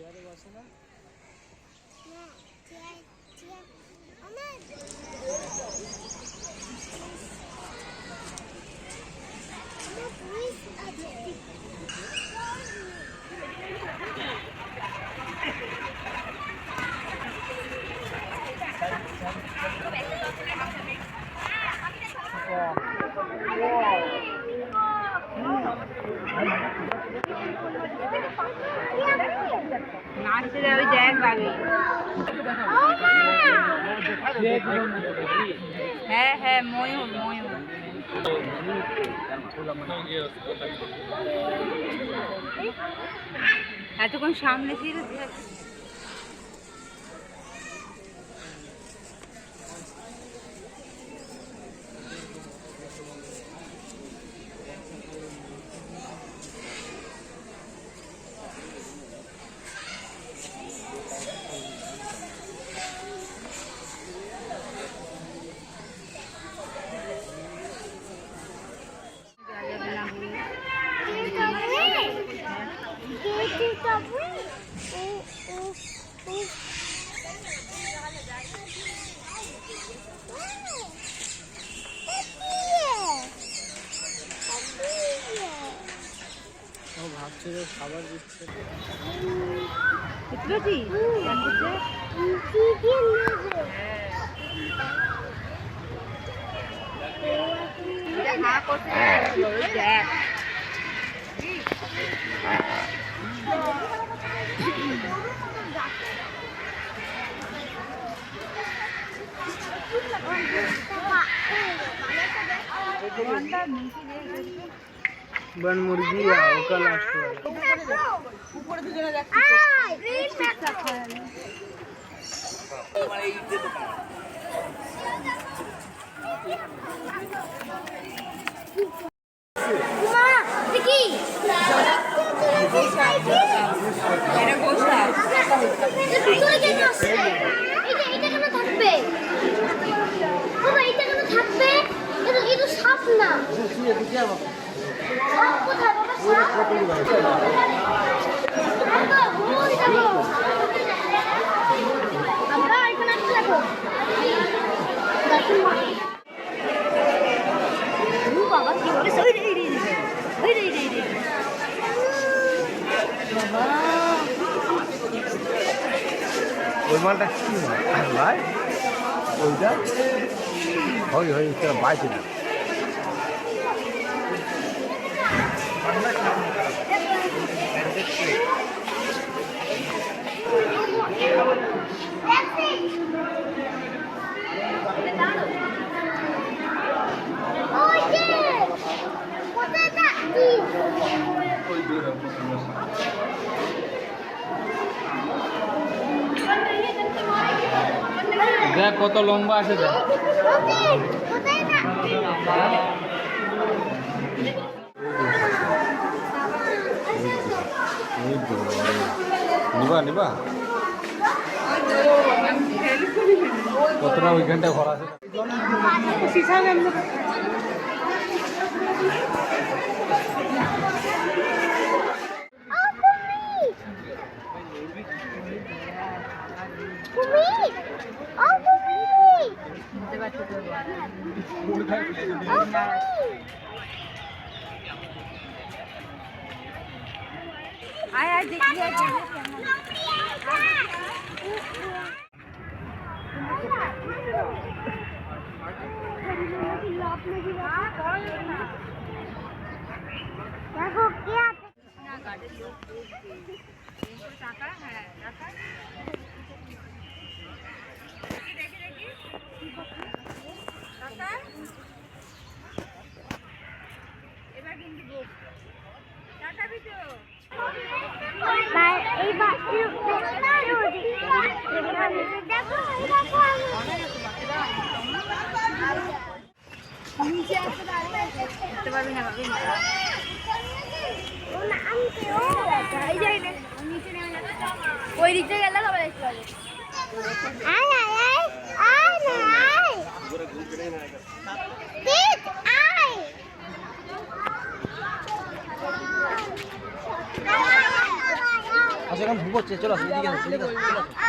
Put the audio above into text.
চেয়ারে বসে না? হ্যাঁ হ্যাঁ ময়ূর ময়ূর এতক্ষণ সামনে ছিল। ভাবছে যে খাবার দিচ্ছে। बन मुर्गी आओ कल आसो ऊपर दुजने যাচ্ছে মানে এই যে তো মা দেখি এটা গোশা ভিতরে কেন আসছে এটা কেন থাকবে বাবা এটা কেন থাকবে এটা সাপ না ওই মালটা কি ভাই ওইটা হয় হয় বাইছে না দেখ কত লম্বা আছে দেখ নিবা নিবা কতটা ওইখানটা ঘর আছে आया देखिए देखो क्या ना गाड़ी लो टाका है टाका देखी देखी टाका এবার কিন্তু টাকা দিতে এই বাচ্চা দেখো নিচে আসতে পারবি না পাবি না ও না আমতে ও এই যাই না নিচে নেমে না ওই দিকে গেলে সবাই দেখতে পাবে আয় আয় আয় আয় না আয় পুরো ঘুম করে না ঠিক আয় আচ্ছা এখন করছে, চলো আসো, এদিকে আসো, এদিকে আসো, চলো আসো।